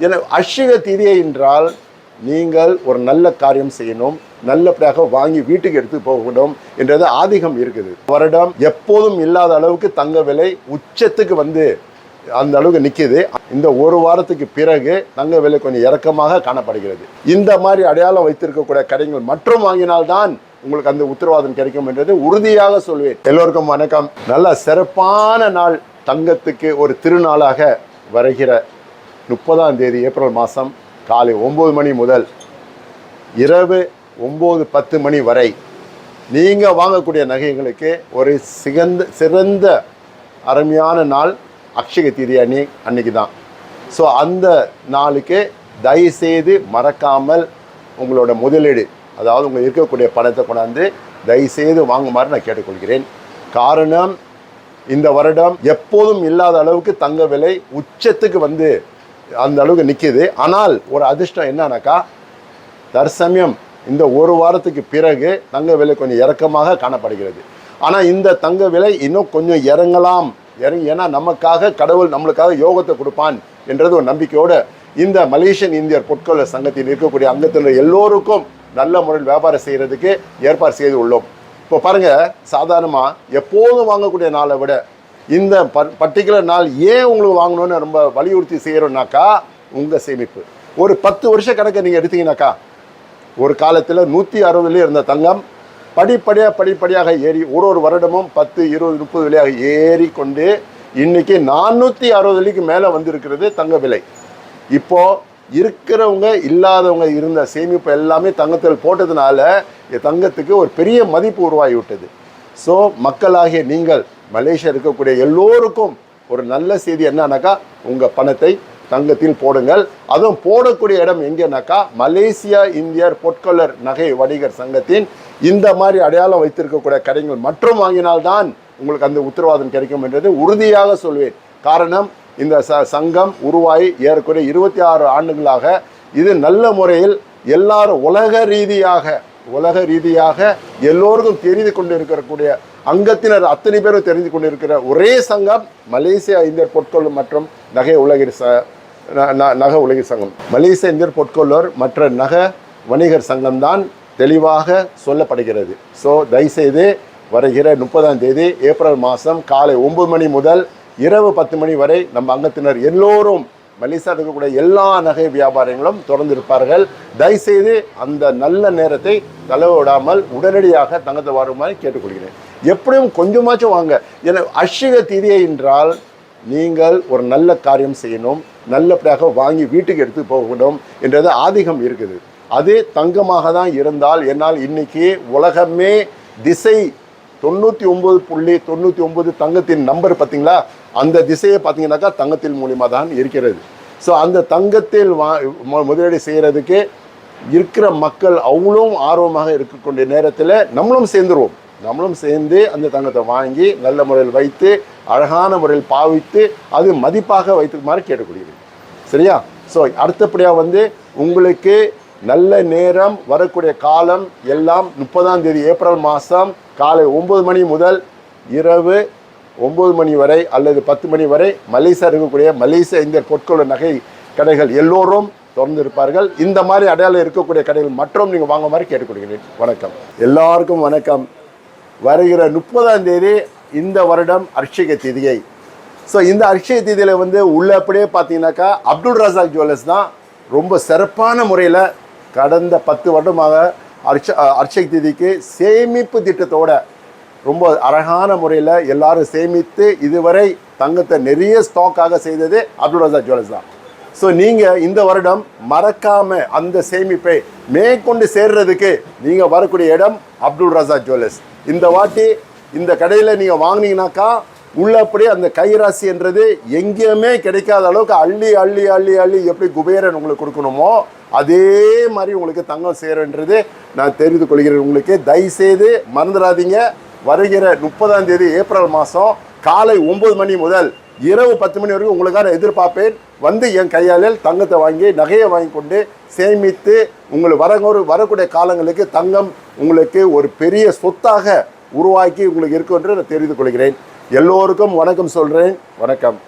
என அஷ்டக திதியை என்றால் நீங்கள் ஒரு நல்ல காரியம் செய்யணும், நல்லபடியாக வாங்கி வீட்டுக்கு எடுத்து போகணும் என்றது ஆதிகம் இருக்குது. வருடம் எப்போதும் இல்லாத அளவுக்கு தங்க விலை உச்சத்துக்கு வந்து அந்த அளவுக்கு நிற்கிது. இந்த ஒரு வாரத்துக்கு பிறகு தங்க விலை கொஞ்சம் இறக்கமாக காணப்படுகிறது. இந்த மாதிரி அடையாளம் வைத்திருக்கக்கூடிய கடைகள் மற்றும் வாங்கினால்தான் உங்களுக்கு அந்த உத்தரவாதம் கிடைக்கும் என்றது உறுதியாக சொல்வேன். எல்லோருக்கும் வணக்கம். நல்ல சிறப்பான நாள், தங்கத்துக்கு ஒரு திருநாளாக வருகிற 30ஆம் தேதி ஏப்ரல் மாதம் காலை 9 மணி முதல் இரவு 9-10 மணி வரை நீங்கள் வாங்கக்கூடிய நகைகளுக்கு ஒரு சிறந்த அருமையான நாள் அக்ஷய தீதி அன்னைக்கு தான். ஸோ அந்த நாளுக்கு தயவுசெய்து மறக்காமல் உங்களோட முதலீடு, அதாவது உங்கள் இருக்கக்கூடிய பணத்தை கொண்டாந்து தயவுசெய்து வாங்குமாறு நான் கேட்டுக்கொள்கிறேன். காரணம், இந்த வருடம் எப்போதும் இல்லாத அளவுக்கு தங்க விலை உச்சத்துக்கு வந்து அந்த அளவுக்கு நிற்கிது. ஆனால் ஒரு அதிர்ஷ்டம் என்னன்னாக்கா, தற்சமயம் இந்த ஒரு வாரத்துக்கு பிறகு தங்க விலை கொஞ்சம் இறக்கமாக காணப்படுகிறது. ஆனால் இந்த தங்க விலை இன்னும் கொஞ்சம் இறங்கலாம். ஏன்னா நமக்காக கடவுள் நம்மளுக்காக யோகத்தை கொடுப்பான் என்றது ஒரு நம்பிக்கையோடு இந்த மலேசியன் இந்தியர் பொற்கொள்ளர் சங்கத்தில் இருக்கக்கூடிய அங்கத்தினர் எல்லோருக்கும் நல்ல முறையில் வியாபாரம் செய்கிறதுக்கு ஏற்பாடு செய்து உள்ளோம். இப்போ பாருங்கள், சாதாரணமாக எப்போதும் வாங்கக்கூடிய நாளை விட இந்த பர்டிகுலர் நாள் ஏன் உங்களுக்கு வாங்கணும்னு ரொம்ப வலியுறுத்தி செய்கிறோம்னாக்கா, உங்கள் சேமிப்பு ஒரு 10 வருஷ கணக்கை நீங்கள் எடுத்தீங்கன்னாக்கா, ஒரு காலத்தில் 160 இருந்த தங்கம் படிப்படியாக ஏறி ஒரு வருடமும் 10, 20, 30 விலையாக ஏறிக்கொண்டு இன்றைக்கி 460 மேலே வந்திருக்கிறது தங்க விலை. இப்போது இருக்கிறவங்க இல்லாதவங்க இருந்த சேமிப்பு எல்லாமே தங்கத்தில் போட்டதுனால தங்கத்துக்கு ஒரு பெரிய மதிப்பு உருவாகி விட்டது. ஸோ மக்களாகிய நீங்கள் மலேசியா இருக்கக்கூடிய எல்லோருக்கும் ஒரு நல்ல செய்தி என்னன்னாக்கா, உங்கள் பணத்தை தங்கத்தில் போடுங்கள். அதுவும் போடக்கூடிய இடம் எங்கேனாக்கா, மலேசியா இந்தியர் பொற்கொள்ளர் நகை வணிகர் சங்கத்தின் இந்த மாதிரி அடையாளம் வைத்திருக்கக்கூடிய கடைகள் மற்றும் வாங்கினால்தான் உங்களுக்கு அந்த உத்தரவாதம் கிடைக்கும் என்றது உறுதியாக சொல்வேன். காரணம், இந்த சங்கம் உருவாகி ஏறக்குறைய 26 ஆண்டுகளாக இது நல்ல முறையில் எல்லாரும் உலக ரீதியாக எல்லோருக்கும் தெரிந்து கொண்டு இருக்கக்கூடிய அங்கத்தினர் அத்தனை பேரும் தெரிந்து கொண்டிருக்கிற ஒரே சங்கம் மலேசியா இந்தியர் பொற்கொள்ளர் மற்றும் நகை உலகிர் சங்கம். மலேசியா இந்தியர் பொற்கொள்ளர் மற்ற நகை வணிகர் சங்கம்தான் தெளிவாக சொல்லப்படுகிறது. ஸோ தயவுசெய்து வருகிற 30ஆம் தேதி ஏப்ரல் மாதம் காலை 9 மணி முதல் இரவு 10 மணி வரை நம்ம அங்கத்தினர் எல்லோரும் மலேசியா இருக்கக்கூடிய எல்லா நகை வியாபாரங்களும் தொடர்ந்திருப்பார்கள். தயவுசெய்து அந்த நல்ல நேரத்தை தளவிடாமல் உடனடியாக தங்கத்தை வருமாறு கேட்டுக்கொள்கிறேன். எப்படியும் கொஞ்சமாச்சும் வாங்க. ஏன்னா அஷ்டக தீதியை என்றால் நீங்கள் ஒரு நல்ல காரியம் செய்யணும், நல்லபடியாக வாங்கி வீட்டுக்கு எடுத்து போகணும் என்றது ஆதிகம் இருக்குது. அது தங்கமாக தான் இருந்தால், என்னால் இன்னைக்கு உலகமே திசை 99.99 தங்கத்தின் நம்பர் பார்த்தீங்களா, அந்த திசையை பார்த்தீங்கன்னாக்கா தங்கத்தின் மூலிமா தான் இருக்கிறது. ஸோ அந்த தங்கத்தில் முதலீடு செய்கிறதுக்கு இருக்கிற மக்கள் அவ்வளோ ஆர்வமாக இருக்கக்கூடிய நேரத்தில் நம்மளும் சேர்ந்து அந்த தங்கத்தை வாங்கி நல்ல முறையில் வைத்து அழகான முறையில் பாவித்து அது மதிப்பாக வைத்துக்குமாறு கேட்டுக்கொள்கிறேன். சரியா? ஸோ அடுத்தபடியாக உங்களுக்கு நல்ல நேரம் வரக்கூடிய காலம் எல்லாம் 30ஆம் தேதி ஏப்ரல் மாதம் காலை 9 மணி முதல் இரவு 9 மணி வரை அல்லது 10 மணி வரை மலேசியா இருக்கக்கூடிய மலேசியா இந்தியர் பொற்கொள்ளர் நகை கடைகள் எல்லோரும் திறந்திருப்பார்கள். இந்த மாதிரி அடையாளம் இருக்கக்கூடிய கடைகள் மற்றும் நீங்கள் வாங்க மாதிரி கேட்டுக்கொள்கிறேன். வணக்கம், எல்லாருக்கும் வணக்கம். வருகிற 30ஆம் தேதி இந்த வருடம் அர்ச்சக தீதியை. ஸோ இந்த அர்ச்சக தீதியில் உள்ளபடியே பார்த்தீங்கன்னாக்கா அப்துல் ரசாக் ஜுவல்லர்ஸ் தான் ரொம்ப சிறப்பான முறையில் கடந்த 10 வருடமாக அர்ச்சக தீதிக்கு சேமிப்பு திட்டத்தோட ரொம்ப அழகான முறையில் எல்லாரும் சேமித்து இதுவரை தங்கத்தை நிறைய ஸ்டாக்காக செய்தது அப்துல் ரசாக் ஜுவல்லர்ஸ் தான். ஸோ நீங்கள் இந்த வருடம் மறக்காமல் அந்த சேமிப்பை மேற்கொண்டு சேர்றதுக்கு நீங்கள் வரக்கூடிய இடம் அப்துல் ரசாக் ஜுவல்லர்ஸ். இந்த வாட்டி இந்த கடையில் நீங்கள் வாங்கினீங்கனாக்கா உள்ளபடி அந்த கைராசி என்றது எங்கேயுமே கிடைக்காத அளவுக்கு அள்ளி எப்படி குபேரன் உங்களுக்கு கொடுக்கணுமோ அதே மாதிரி உங்களுக்கு தங்கம் சேருன்றது நான் தெரிந்து கொள்கிறேன். உங்களுக்கு தயவுசெய்து மறந்துடாதீங்க. வருகிற 30ஆம் தேதி ஏப்ரல் மாதம் காலை 9 மணி முதல் இரவு 10 மணி வரைக்கும் உங்களுக்கான எதிர்பார்ப்பேன். என் கையாளில் தங்கத்தை வாங்கி நகையை வாங்கி கொண்டு சேமித்து உங்களுக்கு வரக்கூடிய காலங்களுக்கு தங்கம் உங்களுக்கு ஒரு பெரிய சொத்தாக உருவாக்கி உங்களுக்கு இருக்கும் என்று நான் தெரிந்து கொள்கிறேன். எல்லோருக்கும் வணக்கம் சொல்கிறேன். வணக்கம்.